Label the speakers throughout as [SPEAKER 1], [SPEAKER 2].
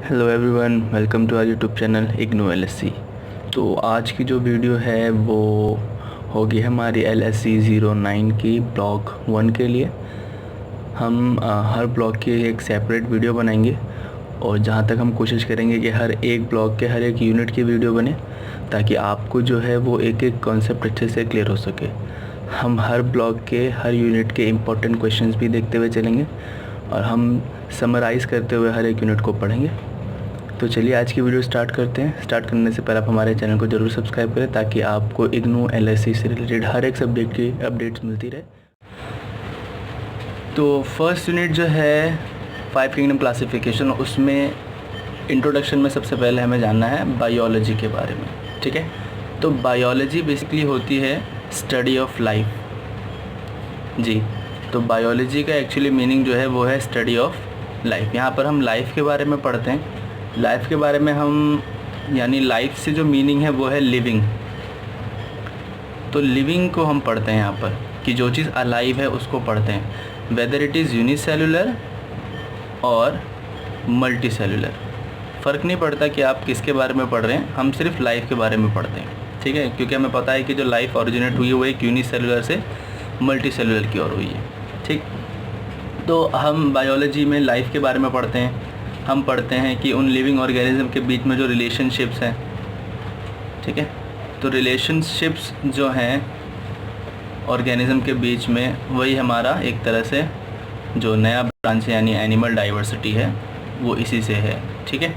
[SPEAKER 1] Hello everyone, welcome to our YouTube channel IGNOU LSC. तो आज की जो वीडियो है वो होगी हमारी LSC 09 की ब्लॉक 1 के लिए। हम हर ब्लॉक की एक सेपरेट वीडियो बनाएंगे और जहाँ तक हम कोशिश करेंगे कि हर एक ब्लॉक के हर एक यूनिट की वीडियो बने, ताकि आपको जो है वो एक एक कॉन्सेप्ट अच्छे से क्लियर हो सके। हम हर ब्लॉक के हर यूनिट के इम्पोर्टेंट क्वेश्चंस भी देखते हुए चलेंगे और हम समराइज़ करते हुए हर एक यूनिट को पढ़ेंगे। तो चलिए आज की वीडियो स्टार्ट करते हैं। स्टार्ट करने से पहले आप हमारे चैनल को ज़रूर सब्सक्राइब करें, ताकि आपको इग्नू LSC से रिलेटेड हर एक सब्जेक्ट की अपडेट्स मिलती रहे। तो फर्स्ट यूनिट जो है 5 किंगडम क्लासिफिकेशन, उसमें इंट्रोडक्शन में सबसे पहले हमें जानना है बायोलॉजी के बारे में। ठीक है, तो बायोलॉजी बेसिकली होती है स्टडी ऑफ लाइफ। जी, तो बायोलॉजी का एक्चुअली मीनिंग जो है वो है स्टडी ऑफ लाइफ। यहाँ पर हम लाइफ के बारे में पढ़ते हैं। लाइफ के बारे में हम यानी लाइफ से जो मीनिंग है वो है लिविंग। तो लिविंग को हम पढ़ते हैं यहाँ पर, कि जो चीज़ अलाइव है उसको पढ़ते हैं, वेदर इट इज़ यूनिसेलुलर और मल्टी सेलुलर। फ़र्क नहीं पड़ता कि आप किसके बारे में पढ़ रहे हैं, हम सिर्फ लाइफ के बारे में पढ़ते हैं। ठीक है, क्योंकि हमें पता है कि जो लाइफ ओरिजिनेट हुई है वो एक यूनिसेलुलर से मल्टी सेलुलर की ओर हुई है। ठीक, तो हम बायोलॉजी में लाइफ के बारे में पढ़ते हैं। हम पढ़ते हैं कि उन लिविंग ऑर्गेनिज्म के बीच में जो रिलेशनशिप्स हैं, ठीक है, तो रिलेशनशिप्स जो हैं ऑर्गेनिज्म के बीच में, वही हमारा एक तरह से जो नया ब्रांच है यानी एनिमल डाइवर्सिटी है वो इसी से है। ठीक है,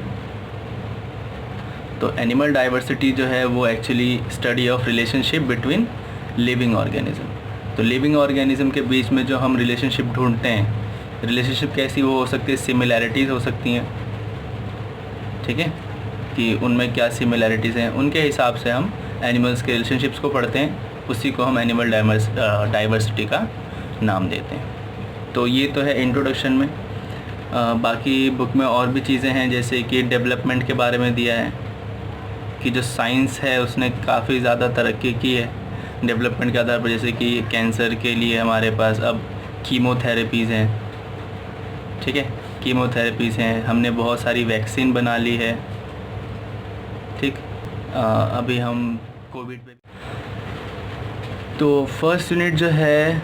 [SPEAKER 1] तो एनिमल डाइवर्सिटी जो है वो actually study of relationship between living organism. तो लिविंग ऑर्गेनिज्म के बीच में जो हम रिलेशनशिप ढूंढते हैं, रिलेशनशिप कैसी वो हो सकती है, सिमिलैरिटीज़ हो सकती हैं। ठीक है, कि उनमें क्या सिमिलैरिटीज़ हैं, उनके हिसाब से हम एनिमल्स के रिलेशनशिप्स को पढ़ते हैं, उसी को हम एनिमल डाइवर्सिटी का नाम देते हैं। तो ये तो है इंट्रोडक्शन में। बाकी बुक में और भी चीज़ें हैं, जैसे कि डेवलपमेंट के बारे में दिया है कि जो साइंस है उसने काफ़ी ज़्यादा तरक्की की है डेवलपमेंट के आधार पर। जैसे कि कैंसर के लिए हमारे पास अब कीमोथेरेपीज़ हैं। ठीक है, कीमोथेरेपीज़ हैं, हमने बहुत सारी वैक्सीन बना ली है। ठीक, अभी हम कोविड पे। तो फर्स्ट यूनिट जो है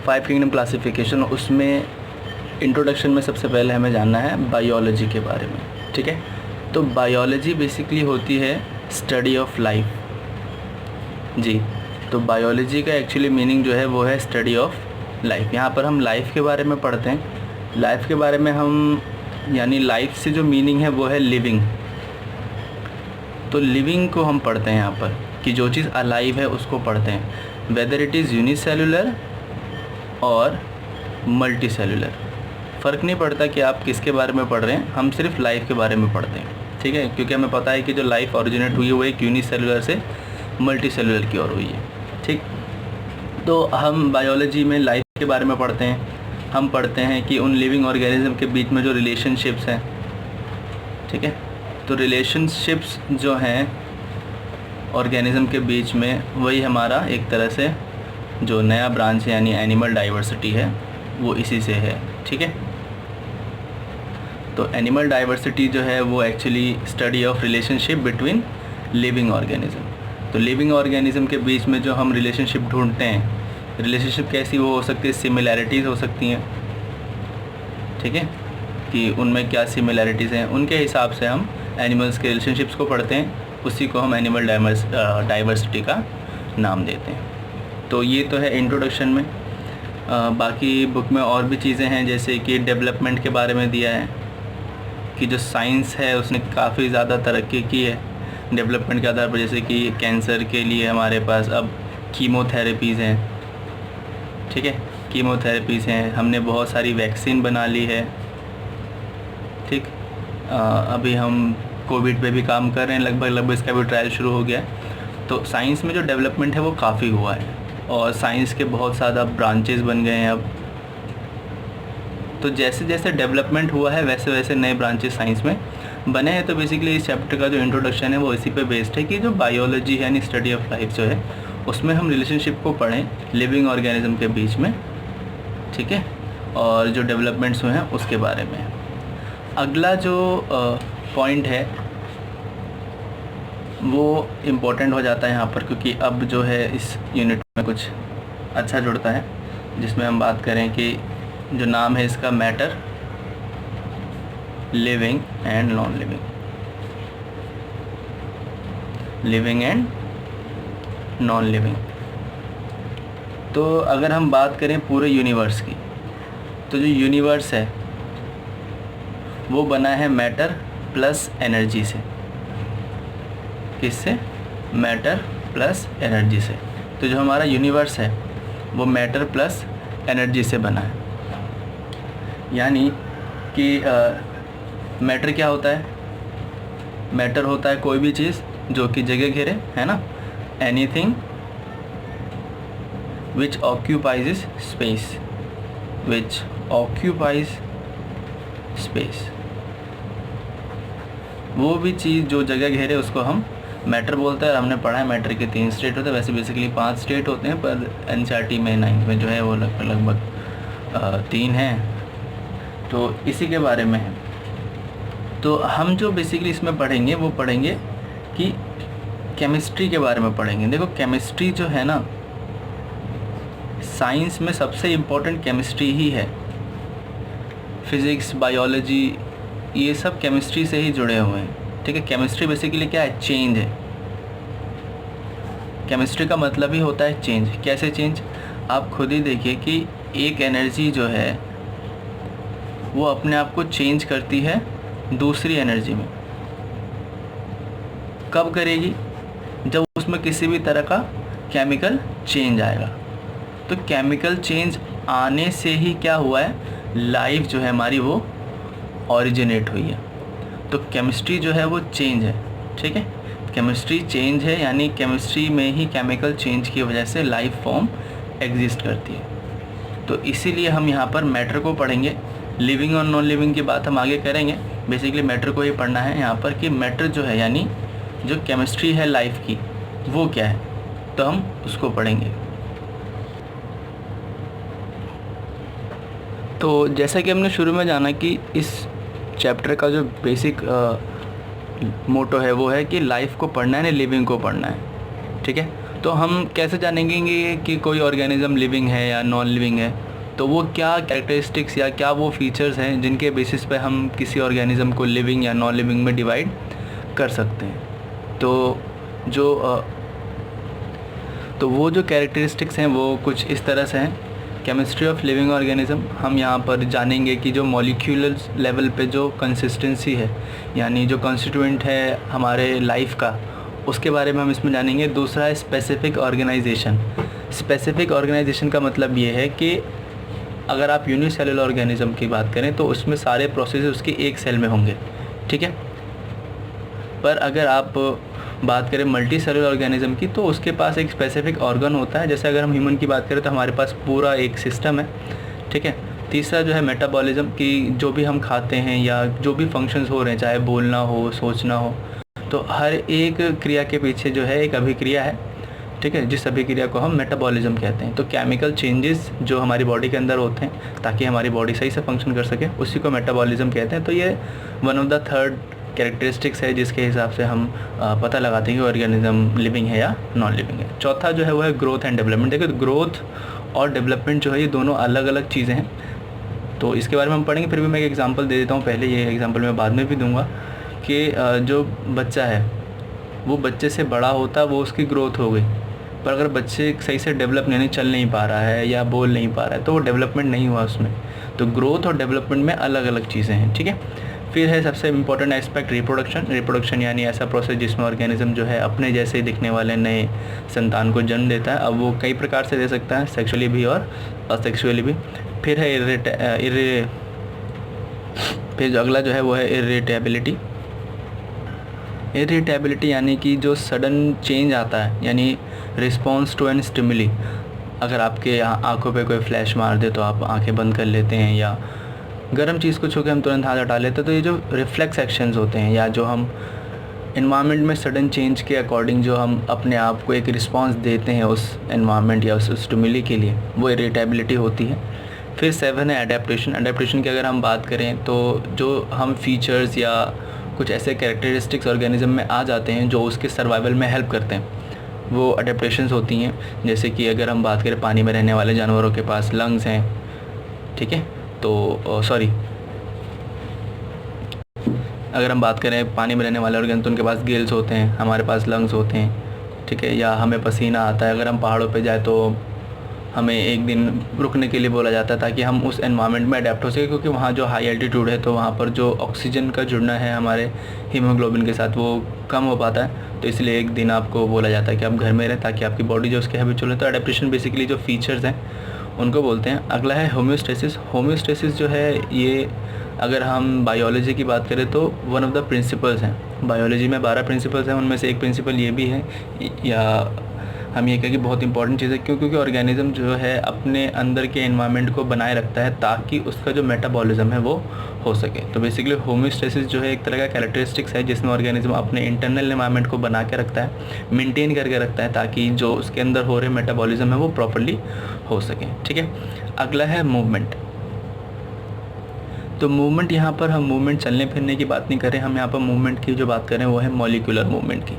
[SPEAKER 1] 5 किंगडम क्लासिफिकेशन, उसमें इंट्रोडक्शन में सबसे पहले हमें जानना है बायोलॉजी के बारे में। ठीक है, तो बायोलॉजी बेसिकली होती है स्टडी ऑफ लाइफ। जी, तो बायोलॉजी का एक्चुअली मीनिंग जो है वो है स्टडी ऑफ लाइफ। यहाँ पर हम लाइफ के बारे में पढ़ते हैं। लाइफ के बारे में हम यानी लाइफ से जो मीनिंग है वो है लिविंग। तो लिविंग को हम पढ़ते हैं यहाँ पर, कि जो चीज़ अलाइव है उसको पढ़ते हैं, वेदर इट इज़ यूनिसेलुलर और मल्टी सेलुलर। फ़र्क नहीं पड़ता कि आप किसके बारे में पढ़ रहे हैं, हम सिर्फ लाइफ के बारे में पढ़ते हैं। ठीक है, क्योंकि हमें पता है कि जो लाइफ ओरिजिनेट हुई है वो एक यूनिसेलुलर से मल्टी सेलुलर की ओर हुई है। ठीक, तो हम बायोलॉजी में लाइफ के बारे में पढ़ते हैं। हम पढ़ते हैं कि उन लिविंग ऑर्गेनिज्म के बीच में जो रिलेशनशिप्स हैं, ठीक है, तो रिलेशनशिप्स जो हैं ऑर्गेनिज्म के बीच में, वही हमारा एक तरह से जो नया ब्रांच है यानी एनिमल डाइवर्सिटी है वो इसी से है। ठीक है, तो एनिमल डाइवर्सिटी जो है वो actually study of relationship between living organism. तो लिविंग ऑर्गेनिज्म के बीच में जो हम रिलेशनशिप ढूंढते हैं, रिलेशनशिप कैसी वो हो सकती है, सिमिलैरिटीज़ हो सकती हैं। ठीक है, कि उनमें क्या सिमिलैरिटीज़ हैं, उनके हिसाब से हम एनिमल्स के रिलेशनशिप्स को पढ़ते हैं, उसी को हम एनिमल डाइवर्सिटी का नाम देते हैं। तो ये तो है इंट्रोडक्शन में। बाकी बुक में और भी चीज़ें हैं, जैसे कि डेवलपमेंट के बारे में दिया है कि जो साइंस है उसने काफ़ी ज़्यादा तरक्की की है डेवलपमेंट के आधार पर। जैसे कि कैंसर के लिए हमारे पास अब कीमोथेरेपीज़ हैं। ठीक है, कीमोथेरेपीज़ हैं, हमने बहुत सारी वैक्सीन बना ली है। ठीक, अभी हम कोविड पे भी काम कर रहे हैं, लगभग इसका भी ट्रायल शुरू हो गया है। तो साइंस में जो डेवलपमेंट है वो काफ़ी हुआ है और साइंस के बहुत ज़्यादा ब्रांचेस बन गए हैं अब। तो जैसे जैसे डेवलपमेंट हुआ है वैसे वैसे नए ब्रांचेस साइंस में बने हैं। तो बेसिकली इस चैप्टर का जो इंट्रोडक्शन है वो इसी पे बेस्ड है कि जो बायोलॉजी है यानी स्टडी ऑफ लाइफ जो है, उसमें हम रिलेशनशिप को पढ़ें लिविंग ऑर्गेनिज्म के बीच में। ठीक है, और जो डेवलपमेंट्स हुए हैं उसके बारे में। अगला जो पॉइंट है वो इम्पोर्टेंट हो जाता है यहाँ पर, क्योंकि अब जो है इस यूनिट में कुछ अच्छा जुड़ता है, जिसमें हम बात करें कि जो नाम है इसका matter, living and non living, living and non living. तो अगर हम बात करें पूरे यूनिवर्स की, तो जो यूनिवर्स है वो बना है मैटर प्लस एनर्जी से। किससे? मैटर प्लस एनर्जी से। तो जो हमारा यूनिवर्स है वो मैटर प्लस एनर्जी से बना है। यानी कि मैटर क्या होता है? मैटर होता है कोई भी चीज़ जो कि जगह घेरे, है ना, anything which occupies space, which occupies space. वो भी चीज़ जो जगह घेरे उसको हम मैटर बोलते हैं। और हमने पढ़ा है मैटर के 3 स्टेट होते हैं, वैसे बेसिकली 5 स्टेट होते हैं, पर एनसीईआरटी में 9th में जो है वो लगभग 3 हैं। तो इसी के बारे में है। तो हम जो बेसिकली इसमें पढ़ेंगे वो पढ़ेंगे कि केमिस्ट्री के बारे में पढ़ेंगे। देखो केमिस्ट्री जो है ना, साइंस में सबसे इम्पोर्टेंट केमिस्ट्री ही है। फिज़िक्स, बायोलॉजी, ये सब केमिस्ट्री से ही जुड़े हुए हैं। ठीक है, केमिस्ट्री बेसिकली क्या है? चेंज है। केमिस्ट्री का मतलब ही होता है चेंज। कैसे चेंज? आप खुद ही देखिए कि एक एनर्जी जो है वो अपने आप को चेंज करती है दूसरी एनर्जी में। कब करेगी? जब उसमें किसी भी तरह का केमिकल चेंज आएगा। तो केमिकल चेंज आने से ही क्या हुआ है, लाइफ जो है हमारी वो ओरिजिनेट हुई है। तो केमिस्ट्री जो है वो चेंज है। ठीक है, केमिस्ट्री चेंज है, यानी केमिस्ट्री में ही केमिकल चेंज की वजह से लाइफ फॉर्म एग्जिस्ट करती है। तो इसीलिए हम यहाँ पर मैटर को पढ़ेंगे। लिविंग और नॉन लिविंग की बात हम आगे करेंगे। बेसिकली मैटर को ही पढ़ना है यहाँ पर कि मैटर जो है यानी जो केमिस्ट्री है लाइफ की वो क्या है, तो हम उसको पढ़ेंगे। तो जैसा कि हमने शुरू में जाना कि इस चैप्टर का जो बेसिक मोटो है वो है कि लाइफ को पढ़ना है ना, लिविंग को पढ़ना है। ठीक है, तो हम कैसे जानेंगे कि कोई ऑर्गेनिज्म लिविंग है या नॉन लिविंग है? तो वो क्या कैरेक्टरिस्टिक्स या क्या वो फीचर्स हैं जिनके बेसिस पे हम किसी ऑर्गेनिज्म को लिविंग या नॉन लिविंग में डिवाइड कर सकते हैं। तो वो जो कैरेक्टरिस्टिक्स हैं वो कुछ इस तरह से हैं। केमिस्ट्री ऑफ लिविंग ऑर्गेनिज्म, हम यहाँ पर जानेंगे कि जो मॉलिक्यूलर लेवल पे जो कंसिस्टेंसी है, यानी जो कॉन्स्टिट्यूएंट है हमारे लाइफ का, उसके बारे में हम इसमें जानेंगे। दूसरा है स्पेसिफिक ऑर्गेनाइजेशन। स्पेसिफिक ऑर्गेनाइजेशन का मतलब ये है कि अगर आप यूनिसेलुलर ऑर्गेनिज्म की बात करें तो उसमें सारे प्रोसेस उसके एक सेल में होंगे। ठीक है, पर अगर आप बात करें मल्टी सेलुलर ऑर्गेनिज्म की तो उसके पास एक स्पेसिफिक ऑर्गन होता है। जैसे अगर हम ह्यूमन की बात करें तो हमारे पास पूरा एक सिस्टम है। ठीक है, तीसरा जो है मेटाबॉलिज्म, की जो भी हम खाते हैं या जो भी फंक्शंस हो रहे हैं, चाहे बोलना हो, सोचना हो, तो हर एक क्रिया के पीछे जो है एक अभिक्रिया है। ठीक है, जिस अभिक्रिया को हम मेटाबॉलिज्म कहते हैं। तो केमिकल चेंजेस जो हमारी बॉडी के अंदर होते हैं ताकि हमारी बॉडी सही से फंक्शन कर सके, उसी को मेटाबॉलिज्म कहते हैं। तो ये one of the third characteristics है जिसके हिसाब से हम पता लगाते हैं कि ऑर्गेनिज्म लिविंग है या नॉन लिविंग है। चौथा जो है वो है ग्रोथ एंड डेवलपमेंट। देखिए ग्रोथ और डेवलपमेंट जो है ये दोनों अलग अलग चीज़ें हैं, तो इसके बारे में हम पढ़ेंगे। फिर भी मैं एक एग्जांपल दे देता हूँ पहले, ये एग्जांपल मैं बाद में भी दूंगा कि जो बच्चा है वो बच्चे से बड़ा होता है, वो उसकी ग्रोथ हो गई। पर अगर बच्चे सही से डेवलप नहीं, चल नहीं पा रहा है या बोल नहीं पा रहा है, तो वो डेवलपमेंट नहीं हुआ उसमें। तो ग्रोथ और डेवलपमेंट में अलग अलग चीज़ें हैं। ठीक है, फिर है सबसे इम्पोर्टेंट एस्पेक्ट रिप्रोडक्शन। रिप्रोडक्शन यानी ऐसा प्रोसेस जिसमें ऑर्गेनिज्म जो है अपने जैसे दिखने वाले नए संतान को जन्म देता है। अब वो कई प्रकार से दे सकता है, सेक्सुअली भी और असेक्सुअली भी। फिर है फिर जो अगला जो है वो है इरिटेबिलिटी। इरिटेबिलिटी यानी कि जो सडन चेंज आता है, यानी रिस्पॉन्स टू एन स्टिमुली। अगर आपके आंखों पे कोई फ्लैश मार दे तो आप आंखें बंद कर लेते हैं, या गर्म चीज़ को छू के हम तुरंत हाथ हटा लेते हैं। तो ये जो रिफ्लेक्स एक्शंस होते हैं, या जो हम इन्वायरमेंट में सडन चेंज के अकॉर्डिंग जो हम अपने आप को एक रिस्पांस देते हैं उस इन्वायरमेंट या उस स्टिमुली के लिए, वो इरिटेबिलिटी होती है। फिर 7 है एडेप्टेशन। एडेप्टेशन की अगर हम बात करें तो जो हम फीचर्स या कुछ ऐसे कैरेक्टरिस्टिक्स ऑर्गेनिज्म में आ जाते हैं जो उसके सर्वाइवल में हेल्प करते हैं। वो अडेप्टेशंस होती हैं, जैसे कि अगर हम बात करें पानी में रहने वाले जानवरों के पास लंग्स हैं, ठीक है, तो सॉरी, अगर हम बात करें पानी में रहने वाले ऑर्गेन तो उनके पास गिल्स होते हैं, हमारे पास लंग्स होते हैं, ठीक है। या हमें पसीना आता है, अगर हम पहाड़ों पे जाए तो हमें एक दिन रुकने के लिए बोला जाता है ताकि हम उस एनवायरनमेंट में अडेप्ट हो सके, क्योंकि वहाँ जो हाई एल्टीट्यूड है तो वहाँ पर जो ऑक्सीजन का जुड़ना है हमारे हीमोग्लोबिन के साथ वो कम हो पाता है, तो इसलिए एक दिन आपको बोला जाता है कि आप घर में रहें ताकि आपकी बॉडी जो उसके हैबिचुअल है। तो अडेप्टेशन बेसिकली जो फीचर्स हैं उनको बोलते हैं। अगला है होम्योस्टेसिस। होम्योस्टेसिस जो है ये, अगर हम बायोलॉजी की बात करें तो वन ऑफ द प्रिंसिपल्स हैं। बायोलॉजी में 12 प्रिंसिपल्स हैं, उनमें से एक प्रिंसिपल ये भी है, या हम ये कहें कि बहुत इंपॉर्टेंट चीज़ है, क्योंकि ऑर्गेनिज्म जो है अपने अंदर के एनवायरनमेंट को बनाए रखता है ताकि उसका जो मेटाबॉलिज्म है वो हो सके। तो बेसिकली होम्योस्टेसिस जो है एक तरह का कैरेक्टरिस्टिक्स है जिसमें ऑर्गेनिज्म अपने इंटरनल एनवायरनमेंट को बना के रखता है, मेंटेन करके रखता है, ताकि जो उसके अंदर हो रहे मेटाबॉलिज्म है वो प्रॉपर्ली हो सके, ठीक है। अगला है मूवमेंट। तो मूवमेंट, यहाँ पर हम मूवमेंट चलने फिरने की बात नहीं करें, हम यहाँ पर मूवमेंट की जो बात करें वो है मॉलिक्यूलर मूवमेंट की,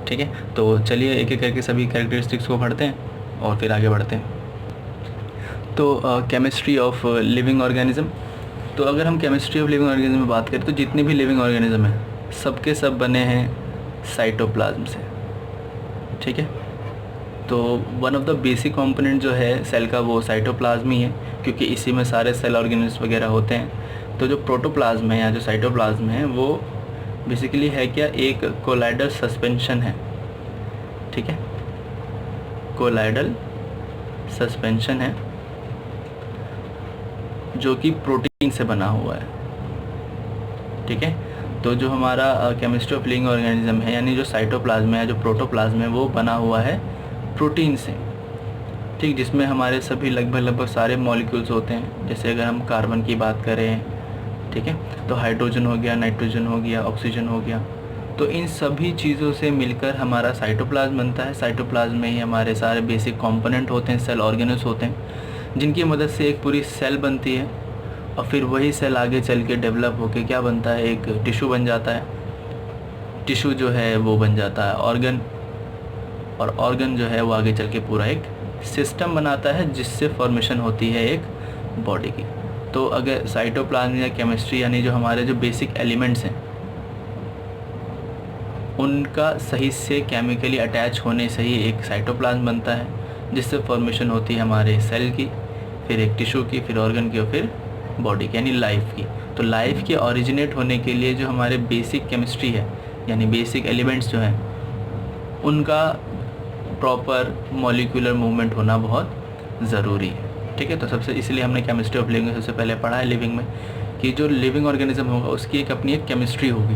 [SPEAKER 1] ठीक है। तो चलिए एक एक करके सभी कैरेक्टरिस्टिक्स को पढ़ते हैं और फिर आगे बढ़ते हैं। तो केमिस्ट्री ऑफ लिविंग ऑर्गेनिज्म। तो अगर हम केमिस्ट्री ऑफ लिविंग ऑर्गेनिज्म में बात करें तो जितने भी लिविंग ऑर्गेनिज्म हैं सबके सब बने हैं साइटोप्लाज्म से, ठीक है। तो one of the basic component जो है सेल का वो साइटोप्लाज्म ही है, क्योंकि इसी में सारे सेल ऑर्गेनिज्म वगैरह होते हैं। तो जो प्रोटोप्लाज्म है या जो साइटोप्लाज्म है वो बेसिकली है क्या, एक कोलाइडल सस्पेंशन है, ठीक है। कोलाइडल सस्पेंशन है जो कि प्रोटीन से बना हुआ है, ठीक है। तो जो हमारा केमिस्ट्री ऑफ लिविंग ऑर्गेनिज्म है, यानी जो साइटोप्लाज्म है, जो प्रोटोप्लाज्म है, वो बना हुआ है प्रोटीन से, ठीक, जिसमें हमारे सभी लगभग सारे मॉलिक्यूल्स होते हैं। जैसे अगर हम कार्बन की बात करें, ठीक है, तो हाइड्रोजन हो गया, नाइट्रोजन हो गया, ऑक्सीजन हो गया, तो इन सभी चीज़ों से मिलकर हमारा साइटोप्लाज्म बनता है। साइटोप्लाज्म में ही हमारे सारे बेसिक कंपोनेंट होते हैं, सेल ऑर्गेनल्स होते हैं, जिनकी मदद से एक पूरी सेल बनती है, और फिर वही सेल आगे चल के डेवलप होके क्या बनता है, एक टिश्यू बन जाता है। टिश्यू जो है वो बन जाता है ऑर्गन, और ऑर्गन जो है वो आगे चल के पूरा एक सिस्टम बनाता है, जिससे फॉर्मेशन होती है एक बॉडी की। तो अगर साइटोप्लाज्म या केमिस्ट्री यानी जो हमारे जो बेसिक एलिमेंट्स हैं उनका सही से केमिकली अटैच होने से ही एक साइटोप्लाज्म बनता है, जिससे फॉर्मेशन होती है हमारे सेल की, फिर एक टिश्यू की, फिर ऑर्गन की, और फिर बॉडी की, यानी लाइफ की। तो लाइफ के ओरिजिनेट होने के लिए जो हमारे बेसिक केमिस्ट्री है, यानी बेसिक एलिमेंट्स जो हैं, उनका प्रॉपर मॉलिक्यूलर मूवमेंट होना बहुत ज़रूरी है, ठीक है। तो सबसे इसलिए हमने केमिस्ट्री ऑफ लिविंग सबसे पहले पढ़ा है लिविंग में, कि जो लिविंग ऑर्गेनिज्म होगा उसकी एक अपनी एक केमिस्ट्री होगी,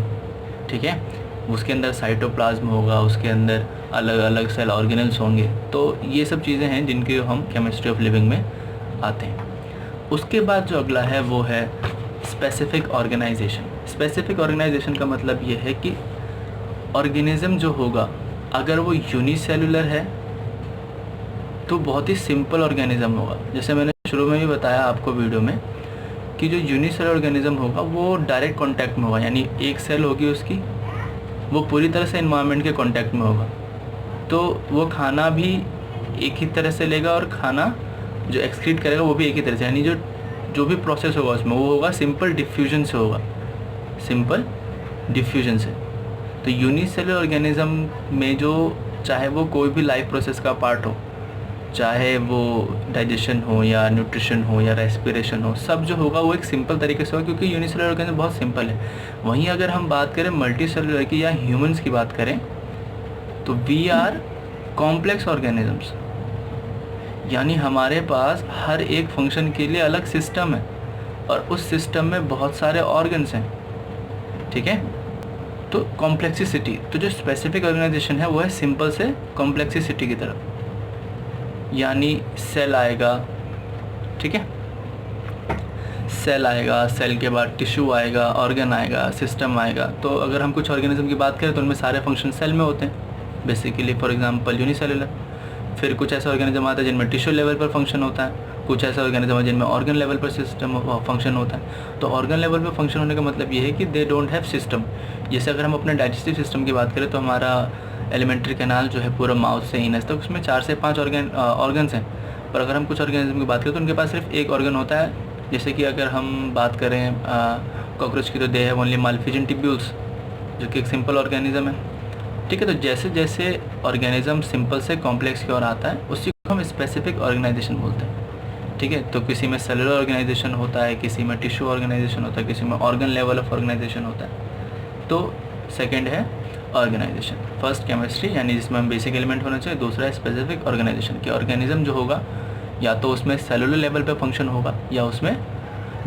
[SPEAKER 1] ठीक है। उसके अंदर साइटोप्लाज्म होगा, उसके अंदर अलग अलग सेल ऑर्गेनल्स होंगे। तो ये सब चीज़ें हैं जिनके हम केमिस्ट्री ऑफ लिविंग में आते हैं। उसके बाद जो अगला है वो है स्पेसिफिक ऑर्गेनाइजेशन। स्पेसिफिक ऑर्गेनाइजेशन का मतलब ये है कि ऑर्गेनिज्म जो होगा अगर वो यूनिसेलुलर है तो बहुत ही सिंपल ऑर्गेनिज्म होगा। जैसे मैंने शुरू में भी बताया आपको वीडियो में कि जो यूनिसेलुलर ऑर्गेनिज्म होगा वो डायरेक्ट कांटेक्ट में होगा, यानी एक सेल होगी उसकी, वो पूरी तरह से एनवायरनमेंट के कांटेक्ट में होगा, तो वो खाना भी एक ही तरह से लेगा और खाना जो एक्सक्रीट करेगा वो भी एक ही तरह से, यानी जो भी प्रोसेस होगा उसमें वो होगा सिंपल डिफ्यूजन से होगा, सिंपल डिफ्यूजन से। तो यूनिसेलुलर ऑर्गेनिज्म में जो चाहे वो कोई भी लाइफ प्रोसेस का पार्ट हो, चाहे वो डाइजेशन हो या न्यूट्रिशन हो या रेस्पिरेशन हो, सब जो होगा वो एक सिंपल तरीके से होगा, क्योंकि यूनिसेलुलर ऑर्गेनिज्म बहुत सिंपल है। वहीं अगर हम बात करें मल्टी सेलुलर की या ह्यूमंस की बात करें तो वी आर कॉम्प्लेक्स ऑर्गेनिजम्स, यानी हमारे पास हर एक फंक्शन के लिए अलग सिस्टम है और उस सिस्टम में बहुत सारे ऑर्गन्स हैं, ठीक है। तो कॉम्प्लेक्सिसिटी, तो जो स्पेसिफिक ऑर्गेनाइजेशन है वो है सिंपल से कॉम्प्लेक्सिसिटी की तरफ, यानी सेल आएगा, ठीक है, सेल आएगा, सेल के बाद टिश्यू आएगा, ऑर्गन आएगा, सिस्टम आएगा। तो अगर हम कुछ ऑर्गेनिज्म की बात करें तो उनमें सारे फंक्शन सेल में होते हैं, बेसिकली फॉर एग्जांपल यूनिसेलुलर। फिर कुछ ऐसे ऑर्गेनिज्म आते हैं जिनमें टिश्यू लेवल पर फंक्शन होता है, कुछ ऐसे ऑर्गेनिज्म है जिनमें ऑर्गन लेवल पर सिस्टम फंक्शन होता है। तो ऑर्गन लेवल पर फंक्शन होने का मतलब ये है कि दे डोंट हैव सिस्टम। जैसे अगर हम अपने डाइजेस्टिव सिस्टम की बात करें तो हमारा एलिमेंट्री कैनाल जो है पूरा माउथ से इनस तक, उसमें 4 से 5 ऑर्गन्स हैं। पर अगर हम कुछ ऑर्गेनिज्म की बात करें तो उनके पास सिर्फ एक ऑर्गन होता है। जैसे कि अगर हम बात करें कॉकरोच की, तो दे हैव ओनली माल्फिजन टिब्यूल्स, जो कि एक सिंपल ऑर्गेनिज्म है। ठीक है, तो जैसे जैसे ऑर्गेनिज्म सिंपल से कॉम्प्लेक्स की ओर आता है उसी को हम स्पेसिफिक ऑर्गेनाइजेशन बोलते हैं। ठीक है, तो किसी में सेलुलर ऑर्गेनाइजेशन होता है, किसी में टिश्यू ऑर्गेनाइजेशन होता है, किसी में ऑर्गन लेवल ऑफ ऑर्गेनाइजेशन होता है। तो सेकंड है ऑर्गेनाइजेशन, फर्स्ट केमिस्ट्री यानी जिसमें हम बेसिक एलिमेंट होना चाहिए, दूसरा है स्पेसिफिक ऑर्गेनाइजेशन कि ऑर्गेनिज्म जो होगा या तो उसमें सेलुलर लेवल पर फंक्शन होगा या उसमें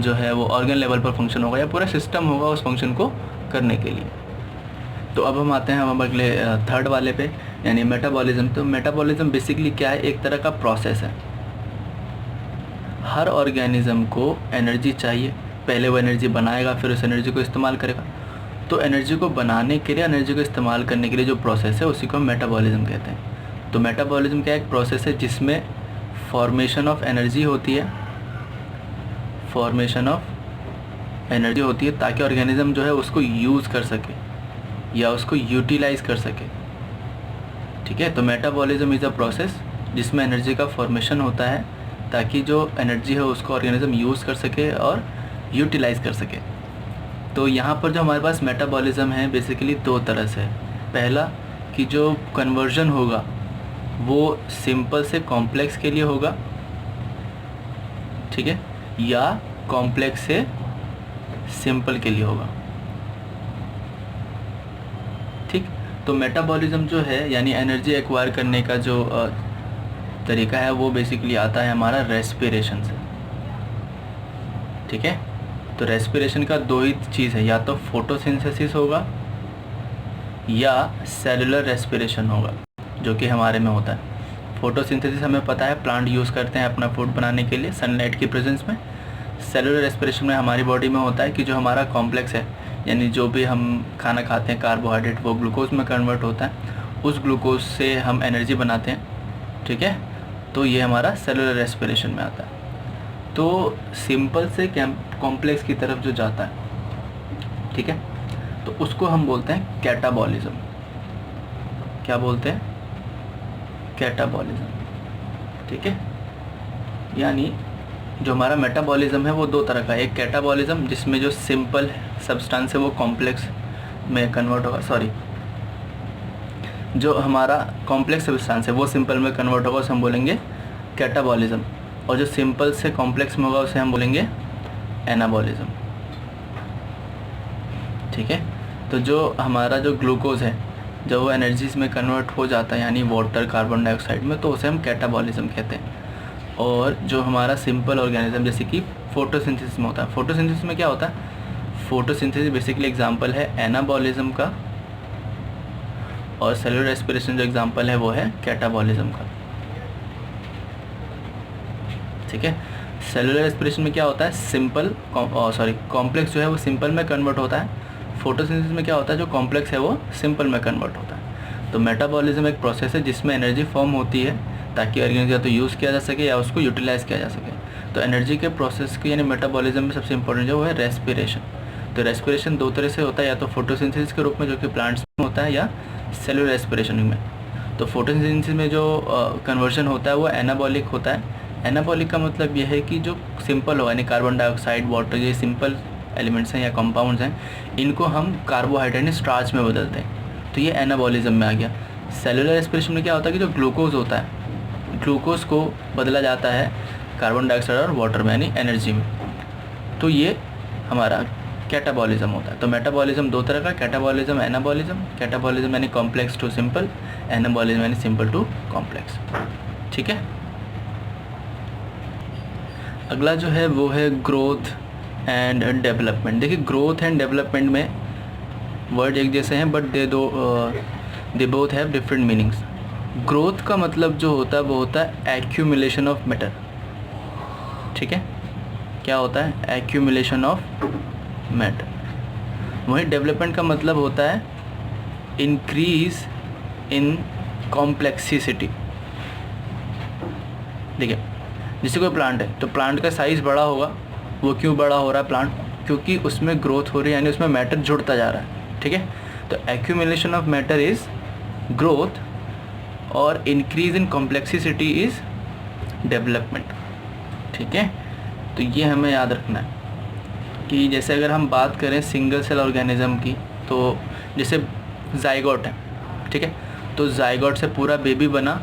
[SPEAKER 1] जो है वो ऑर्गन लेवल पर फंक्शन होगा या पूरा सिस्टम होगा उस फंक्शन को करने के लिए। तो अब हम आते हैं हम अगले थर्ड वाले पे, यानी मेटाबॉलिज्म। तो मेटाबॉलिज्म बेसिकली क्या है, एक तरह का प्रोसेस है। हर ऑर्गेनिज्म को एनर्जी चाहिए, पहले वो एनर्जी बनाएगा फिर उस एनर्जी को इस्तेमाल करेगा। तो एनर्जी को बनाने के लिए, एनर्जी को इस्तेमाल करने के लिए जो प्रोसेस है उसी को हम मेटाबॉलिज्म कहते हैं। तो मेटाबॉलिज्म क्या एक प्रोसेस है जिसमें फॉर्मेशन ऑफ एनर्जी होती है, फॉर्मेशन ऑफ एनर्जी होती है ताकि ऑर्गेनिज्म जो है उसको यूज़ कर सके या उसको यूटिलाइज कर सके। ठीक है, तो मेटाबॉलिज्म इज़ अ प्रोसेस जिसमें एनर्जी का फॉर्मेशन होता है ताकि जो एनर्जी है उसको ऑर्गेनिज्म यूज़ कर सके और यूटिलाइज कर सके। तो यहाँ पर जो हमारे पास मेटाबॉलिज्म है बेसिकली दो तरह से है। पहला कि जो कन्वर्जन होगा वो सिंपल से कॉम्प्लेक्स के लिए होगा, ठीक है, या कॉम्प्लेक्स से सिंपल के लिए होगा। ठीक, तो मेटाबॉलिज्म जो है यानी एनर्जी एक्वायर करने का जो तरीका है वो बेसिकली आता है हमारा रेस्पिरेशन से। ठीक है, तो रेस्पिरेशन का दो ही चीज़ है, या तो फोटोसिंथेसिस होगा या सेलुलर रेस्पिरेशन होगा, जो कि हमारे में होता है। फोटोसिंथेसिस हमें पता है प्लांट यूज़ करते हैं अपना फूड बनाने के लिए सनलाइट की प्रेजेंस में। सेलुलर रेस्पिरेशन में हमारी बॉडी में होता है कि जो हमारा कॉम्प्लेक्स है यानी जो भी हम खाना खाते हैं कार्बोहाइड्रेट वो ग्लूकोज में कन्वर्ट होता है, उस ग्लूकोज से हम एनर्जी बनाते हैं। ठीक है, तो ये हमारा सेलुलर रेस्पिरेशन में आता है। तो सिंपल से कॉम्प्लेक्स की तरफ जो जाता है, ठीक है, तो उसको हम बोलते हैं कैटाबॉलिज्म। क्या बोलते हैं? कैटाबॉलिज्म। ठीक है, यानी जो हमारा मेटाबॉलिज्म है वो दो तरह का है। एक कैटाबॉलिज्म जिसमें जो सिंपल सब्सटेंस है वो कॉम्प्लेक्स में कन्वर्ट होगा, सॉरी, जो हमारा कॉम्प्लेक्स सब्सटेंस है वो सिंपल में कन्वर्ट होगा, उसे हम बोलेंगे कैटाबॉलिज्म। और जो सिंपल से कॉम्प्लेक्स में होगा उसे हम बोलेंगे एनाबॉलिज्म। ठीक है, तो जो हमारा जो ग्लूकोज है जब वो एनर्जीज में कन्वर्ट हो जाता है यानी वाटर कार्बन डाइऑक्साइड में, तो उसे हम कैटाबॉलिज्म कहते हैं। और जो हमारा सिंपल ऑर्गेनिज्म जैसे कि फोटोसिंथेसिस में होता है, फोटोसिंथेसिस में क्या होता है, फोटोसिंथेसिस बेसिकली एग्जांपल है एनाबॉलिज्म का, और सेलुलर रेस्पिरेशन जो एग्जांपल है वो है कैटाबॉलिज्म का। ठीक है, सेलुलर रेस्पिरेशन में क्या होता है, सिंपल कॉम्प्लेक्स जो है वो सिंपल में कन्वर्ट होता है। फोटोसिंथेसिस में क्या होता है, जो कॉम्प्लेक्स है वो सिंपल में कन्वर्ट होता है। तो मेटाबॉलिज्म एक प्रोसेस है जिसमें एनर्जी फॉर्म होती है ताकि ऑर्गेनिज्म या तो यूज़ किया जा सके या उसको यूटिलाइज़ किया जा सके। तो एनर्जी के प्रोसेस की यानी मेटाबॉलिज्म में सबसे इंपॉर्टेंट जो है रेस्पिरेशन। तो रेस्पिरेशन दो तरह से होता है, या तो फोटोसिंथेसिस के रूप में जो कि प्लांट्स में होता है, या सेलुलर रेस्पिरेशन में। तो फोटोसिंथेसिस में जो कन्वर्जन होता है वो एनाबॉलिक होता है। एनाबॉलिक का मतलब यह है कि जो सिंपल हो यानी कार्बन डाइऑक्साइड, वाटर, ये सिंपल एलिमेंट्स हैं या कंपाउंड्स हैं, इनको हम कार्बोहाइड्रेट स्टार्च में बदलते हैं, तो ये एनाबॉलिज्म में आ गया। सेलुलर रेस्पिरेशन में क्या होता है कि जो ग्लूकोज होता है, ग्लूकोज को बदला जाता है कार्बन डाइऑक्साइड और वाटर में यानी एनर्जी में, तो ये हमारा कैटाबॉलिज्म होता है। तो मेटाबॉलिज्म दो तरह का, कैटाबॉलिज्म, एनाबॉलिज्म। कैटाबॉलिज्म यानी कॉम्प्लेक्स टू सिंपल, एनाबॉलिज्म यानी सिंपल टू कॉम्प्लेक्स। ठीक है, अगला जो है वो है ग्रोथ एंड डेवलपमेंट। देखिए ग्रोथ एंड डेवलपमेंट में वर्ड एक जैसे हैं but they both have different meanings. Growth का मतलब जो होता है वो होता है एक्यूमुलेशन ऑफ मैटर। ठीक है, क्या होता है, एक्यूमुलेशन ऑफ मैटर। वहीं डेवलपमेंट का मतलब होता है इंक्रीज इन कॉम्प्लेक्सिटी। देखिए जैसे कोई प्लांट है तो प्लांट का साइज़ बड़ा होगा, वो क्यों बड़ा हो रहा है प्लांट, क्योंकि उसमें ग्रोथ हो रही है, यानी उसमें मैटर जुड़ता जा रहा है, ठीक है। तो accumulation of matter is growth और increase in complexity is development, ठीक है। तो ये हमें याद रखना है कि जैसे अगर हम बात करें सिंगल सेल ऑर्गेनिज्म की, तो जैसे जाइगोट है, ठीक है, तो जाइगोट से पूरा बेबी बना,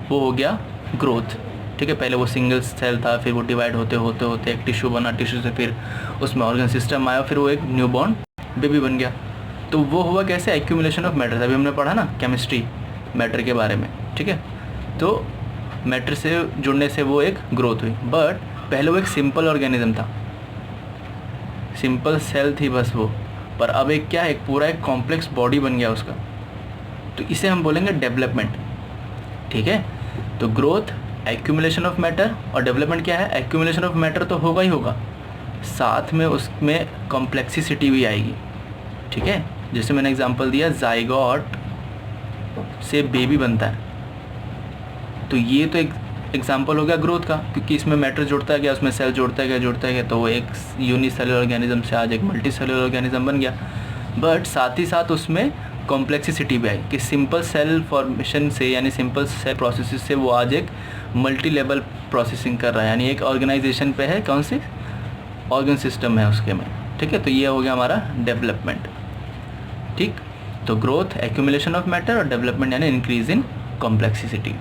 [SPEAKER 1] वो हो गया ग्रोथ, ठीक है। पहले वो सिंगल सेल था, फिर वो डिवाइड होते होते होते एक टिश्यू बना, टिश्यू से फिर उसमें ऑर्गन सिस्टम आया, फिर वो एक न्यूबॉर्न बेबी बन गया। तो वो हुआ कैसे, एक्यूमुलेशन ऑफ मैटर। अभी हमने पढ़ा ना केमिस्ट्री मैटर के बारे में, ठीक है। तो मैटर से जुड़ने से वो एक ग्रोथ हुई, बट पहले वो एक सिंपल ऑर्गेनिज्म था, सिंपल सेल थी बस वो, पर अब एक क्या है, एक पूरा एक कॉम्प्लेक्स बॉडी बन गया उसका। तो इसे हम बोलेंगे डेवलपमेंट, ठीक है। तो ग्रोथ, एक्यूमुलेशन ऑफ मैटर, और डेवलपमेंट क्या है, एक्यूमुलेशन ऑफ मैटर तो होगा ही होगा, साथ में उसमें कॉम्प्लेक्सिटी भी आएगी, ठीक है। जैसे मैंने एग्जांपल दिया, जाइगोट से बेबी बनता है, तो ये तो एक एग्जांपल हो गया ग्रोथ का, क्योंकि इसमें मैटर जुड़ता है गया, उसमें सेल जुड़ता गया, तो वो एक यूनिसेलुलर ऑर्गेनिज्म से आज एक मल्टीसेलुलर ऑर्गेनिज्म बन गया। बट साथ ही साथ उसमें कॉम्प्लेक्सिटी भी आई कि सिंपल सेल फॉर्मेशन से, यानी सिंपल सेल प्रोसेस से वो आज एक मल्टी लेवल प्रोसेसिंग कर रहा है, यानी एक ऑर्गेनाइजेशन पे है, कौन सी ऑर्गन सिस्टम है उसके में, ठीक है। तो ये हो गया हमारा डेवलपमेंट, ठीक। तो ग्रोथ, एक्यूमुलेशन ऑफ मैटर, और डेवलपमेंट यानी इंक्रीज इन कॉम्प्लेक्सिटी।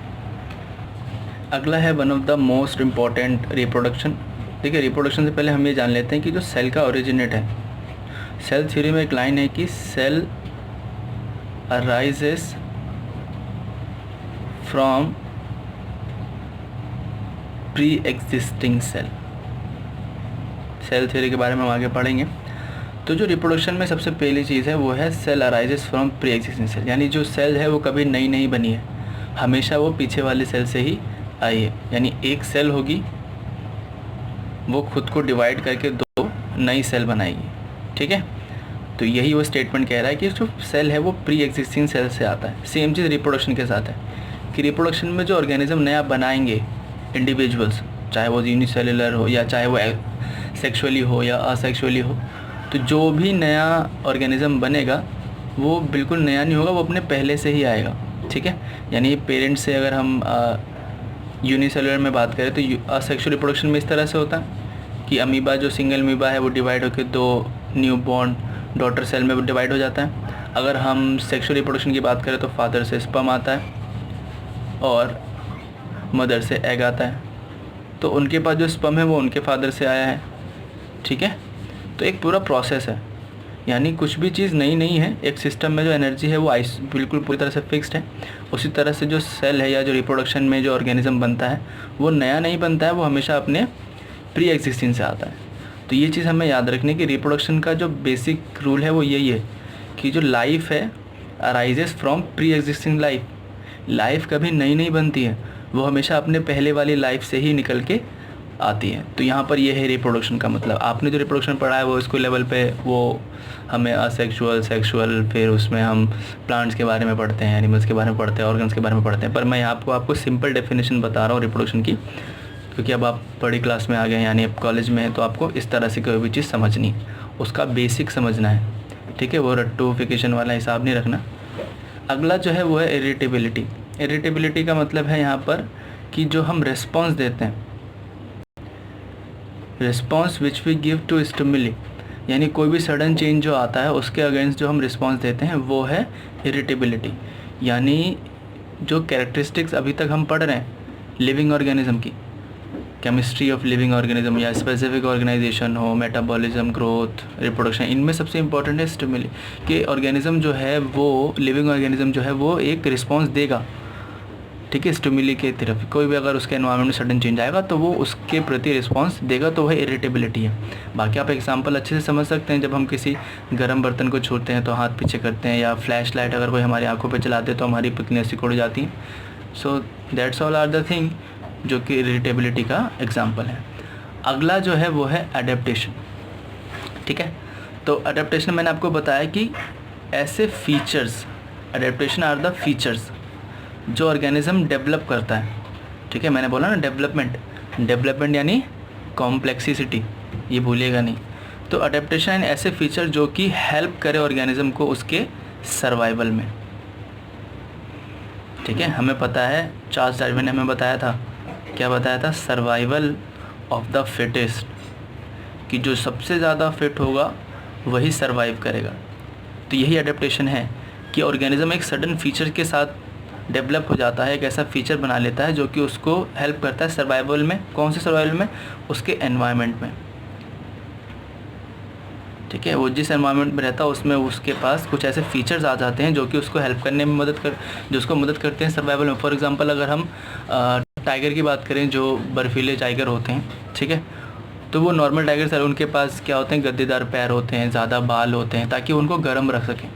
[SPEAKER 1] अगला है one of the most important reproduction. देखिए, रिप्रोडक्शन से पहले हम ये जान लेते हैं कि जो सेल का ओरिजिनेट है, सेल थ्योरी में एक लाइन है कि cell arises from pre existing cell. Cell theory के बारे में हम आगे पढ़ेंगे। तो जो रिप्रोडक्शन में सबसे पहली चीज़ है वो है cell arises from pre existing cell, यानी जो सेल है वो कभी नई नहीं बनी है, हमेशा वो पीछे वाले सेल से ही आई है। यानी एक सेल होगी, वो खुद को डिवाइड करके दो नई सेल बनाएगी, ठीक है। तो यही वो स्टेटमेंट कह रहा है कि जो सेल है वो प्री एग्जिस्टिंग सेल से आता है। सेम चीज़ रिप्रोडक्शन के साथ है कि रिप्रोडक्शन में जो ऑर्गेनिज्म नया बनाएंगे इंडिविजुअल्स, चाहे वो यूनिसेलुलर हो या चाहे वो सेक्सुअली हो या असेक्सुअली हो, तो जो भी नया ऑर्गेनिज्म बनेगा वो बिल्कुल नया नहीं होगा, वो अपने पहले से ही आएगा, ठीक है। यानी पेरेंट्स से अगर हम यूनिसेलुलर में बात करें तो असेक्सुअल रिप्रोडक्शन में इस तरह से होता है कि अमीबा, जो सिंगल अमीबा है, वो डिवाइड होकर दो न्यू बॉर्न डॉटर सेल में डिवाइड हो जाता है। अगर हम सेक्सुअल रिप्रोडक्शन की बात करें तो फादर से स्पर्म आता है और मदर से एग आता है, तो उनके पास जो स्पर्म है वो उनके फादर से आया है, ठीक है। तो एक पूरा प्रोसेस है, यानी कुछ भी चीज़ नई नहीं है, एक सिस्टम में जो एनर्जी है वो बिल्कुल पूरी तरह से फिक्स्ड है। उसी तरह से जो सेल है या जो रिप्रोडक्शन में जो ऑर्गेनिज्म बनता है वो नया नहीं बनता है, वो हमेशा अपने प्री एग्जिस्टिंग से आता है। तो ये चीज़ हमें याद रखनी कि रिप्रोडक्शन का जो बेसिक रूल है वो यही है कि जो लाइफ है arises from pre existing life. Life कभी नई नहीं बनती है, वो हमेशा अपने पहले वाली लाइफ से ही निकल के आती है। तो यहाँ पर ये है रिप्रोडक्शन का मतलब। आपने जो रिप्रोडक्शन पढ़ा है वो स्कूल लेवल पे वो हमें असेक्सुअल, सेक्सुअल, फिर उसमें हम प्लांट्स के बारे में पढ़ते हैं, एनिमल्स के बारे में पढ़ते हैं, ऑर्गन्स के बारे में पढ़ते हैं। पर मैं आपको सिंपल डेफिनेशन बता रहा हूँ रिप्रोडक्शन की, क्योंकि अब आप बड़ी क्लास में आ गए हैं, यानी अब कॉलेज में है, तो आपको इस तरह से कोई भी चीज़ समझनी, उसका बेसिक समझना है, ठीक है। वो रट्टूफिकेशन वाला हिसाब नहीं रखना। अगला जो है वो है इरिटेबिलिटी। इरिटेबिलिटी का मतलब है यहाँ पर कि जो हम रिस्पॉन्स देते हैं, response which we give to stimuli, यानी कोई भी सडन चेंज जो आता है उसके अगेंस्ट जो हम रिस्पॉन्स देते हैं वो है इरिटेबिलिटी। यानी जो कैरेक्टरिस्टिक्स अभी तक हम पढ़ रहे हैं लिविंग ऑर्गेनिज्म की, केमिस्ट्री ऑफ लिविंग ऑर्गेनिज्म या स्पेसिफिक ऑर्गेनाइजेशन हो, मेटाबॉलिज्म, ग्रोथ, रिप्रोडक्शन, इनमें सबसे इंपॉर्टेंट है स्टिमुली कि ऑर्गेनिज्म जो है वो, लिविंग ऑर्गेनिज्म जो है वो एक रिस्पॉन्स देगा, ठीक है, स्टिमुली के तरफ। कोई भी अगर उसके एनवायरनमेंट में सडन चेंज आएगा तो वो उसके प्रति रिस्पॉन्स देगा, तो वह इरिटेबिलिटी है। बाकी आप एग्जांपल अच्छे से समझ सकते हैं, जब हम किसी गर्म बर्तन को छूते हैं तो हाथ पीछे करते हैं, या फ्लैश लाइट अगर कोई हमारी आंखों पे चलाते हैं तो हमारी पुतलियाँ सिकुड़ जाती हैं। So that's all are the thing जो कि इरिटेबिलिटी का एग्जाम्पल है। अगला जो है वो है अडेप्टेशन, ठीक है। तो अडेप्टेशन मैंने आपको बताया कि ऐसे features, adaptation are the features जो ऑर्गेनिज्म डेवलप करता है, ठीक है। मैंने बोला ना डेवलपमेंट, डेवलपमेंट यानी कॉम्प्लेक्सिसिटी, ये भूलिएगा नहीं। तो अडेप्टेशन ऐसे फीचर जो कि हेल्प करे ऑर्गेनिज्म को उसके सर्वाइवल में। ठीक है, हमें पता है चार्ल्स डार्विन ने हमें बताया था, क्या बताया था, सर्वाइवल ऑफ द फिटेस्ट, कि जो सबसे ज़्यादा फिट होगा वही सर्वाइव करेगा। तो यही अडेप्टेशन है कि ऑर्गेनिज्म एक सडन फीचर के साथ डेवलप हो जाता है, एक ऐसा फीचर बना लेता है जो कि उसको हेल्प करता है सर्वाइवल में। कौन से सर्वाइवल में? उसके एनवायरनमेंट में। ठीक है, वो जिस एनवायरनमेंट में रहता है उसमें उसके पास कुछ ऐसे फीचर्स आ जाते हैं जो कि उसको हेल्प करने में जो उसको मदद करते हैं सर्वाइवल में। फॉर एग्जांपल अगर हम टाइगर की बात करें, जो बर्फीले टाइगर होते हैं, ठीक है, तो वो नॉर्मल टाइगर सर उनके पास क्या होते हैं, गद्देदार पैर होते हैं, ज़्यादा बाल होते हैं, ताकि उनको गर्म रख सकें।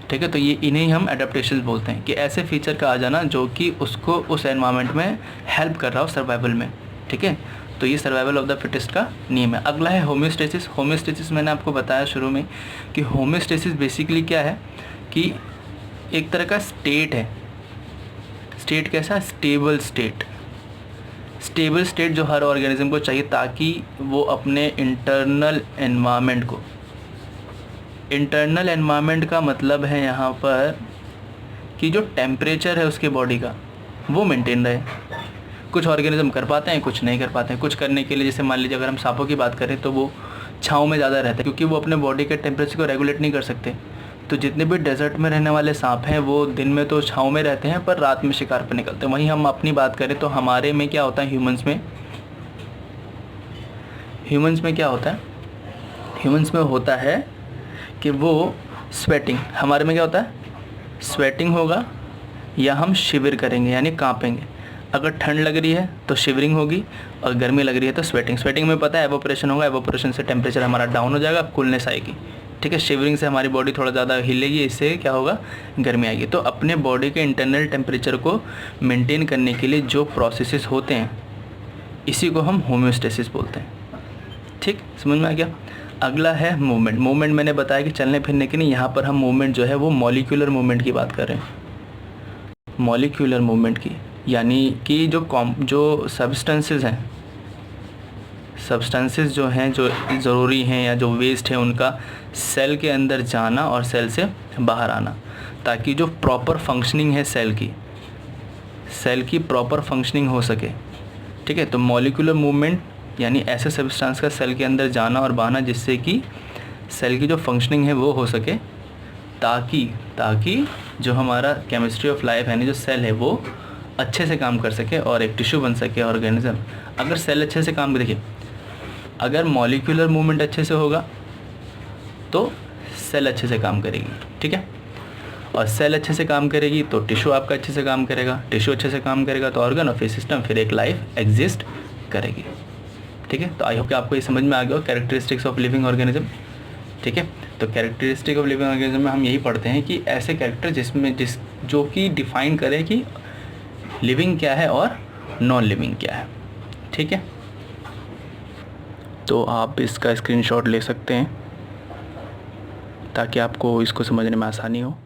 [SPEAKER 1] ठीक है, तो ये इन्हें हम एडेप्टेशन बोलते हैं, कि ऐसे फीचर का आ जाना जो कि उसको उस एनवायरनमेंट में हेल्प कर रहा हो सर्वाइवल में। ठीक है, तो ये सर्वाइवल ऑफ द फिटेस्ट का नियम है। अगला है होम्योस्टेसिस। होम्योस्टेसिस मैंने आपको बताया शुरू में कि होम्योस्टेसिस बेसिकली क्या है, कि एक तरह का स्टेट है। स्टेट कैसा? Stable state. स्टेबल स्टेट जो हर ऑर्गेनिज्म को चाहिए ताकि वो अपने इंटरनल एनवायरनमेंट को, इंटरनल एनवायरनमेंट का मतलब है यहाँ पर कि जो टेम्परेचर है उसके बॉडी का वो मेंटेन रहे। कुछ ऑर्गेनिज्म कर पाते हैं, कुछ नहीं कर पाते हैं। कुछ करने के लिए, जैसे मान लीजिए अगर हम सांपों की बात करें तो वो छाँव में ज़्यादा रहते हैं क्योंकि वो अपने बॉडी के टेम्परेचर को रेगुलेट नहीं कर सकते। तो जितने भी डेजर्ट में रहने वाले सांप हैं वो दिन में तो छाँव में रहते हैं पर रात में शिकार पर निकलते हैं। वहीं हम अपनी बात करें तो हमारे में क्या होता है, ह्यूमंस में क्या होता है, ह्यूमंस में होता है कि वो स्वेटिंग, हमारे में क्या होता है, स्वेटिंग होगा या हम शिविर करेंगे यानी कांपेंगे। अगर ठंड लग रही है तो शिवरिंग होगी और गर्मी लग रही है तो स्वेटिंग। स्वेटिंग में पता है एवोपरेशन होगा, एवोपरेशन से टेम्परेचर हमारा डाउन हो जाएगा, कूलनेस आएगी। ठीक है, शिवरिंग से हमारी बॉडी थोड़ा ज़्यादा हिलेगी, इससे क्या होगा, गर्मी आएगी। तो अपने बॉडी के इंटरनल टेम्परेचर को मेंटेन करने के लिए जो प्रोसेसेस होते हैं इसी को हम होम्योस्टेसिस बोलते हैं। ठीक, समझ में आ गया। अगला है मूवमेंट। मूवमेंट मैंने बताया कि चलने फिरने की नहीं, यहाँ पर हम मूवमेंट जो है वो मॉलिक्यूलर मूवमेंट की बात कर रहे हैं। मॉलिक्यूलर मूवमेंट की यानी कि जो सब्सटेंसेस हैं, सब्सटेंसेस जो हैं जो ज़रूरी हैं या जो वेस्ट है उनका सेल के अंदर जाना और सेल से बाहर आना, ताकि जो प्रॉपर फंक्शनिंग है सेल की प्रॉपर फंक्शनिंग हो सके। ठीक है, तो मॉलिक्यूलर मूवमेंट यानी ऐसे सब्सटेंस का सेल के अंदर जाना और बहाना जिससे कि सेल की जो फंक्शनिंग है वो हो सके, ताकि जो हमारा केमिस्ट्री ऑफ लाइफ यानी जो सेल है वो अच्छे से काम कर सके और एक टिश्यू बन सके ऑर्गेनिज्म। अगर सेल अच्छे से काम, देखिए अगर मॉलिक्यूलर मूवमेंट अच्छे से होगा तो सेल अच्छे से काम करेगी। ठीक है, और सेल अच्छे से काम करेगी तो टिश्यू आपका अच्छे से काम करेगा, टिश्यू अच्छे से काम करेगा तो ऑर्गन और फिर सिस्टम, फिर एक लाइफ एग्जिस्ट करेगी। ठीक है, तो आई होप कि आपको ये समझ में आ गया कैरेक्टरिस्टिक्स ऑफ लिविंग ऑर्गेनिज्म। ठीक है, तो कैरेक्टरिस्टिक ऑफ लिविंग ऑर्गेनिज्म में हम यही पढ़ते हैं कि ऐसे कैरेक्टर जो कि डिफाइन करें कि लिविंग क्या है और नॉन लिविंग क्या है। ठीक है, तो आप इसका स्क्रीनशॉट ले सकते हैं ताकि आपको इसको समझने में आसानी हो।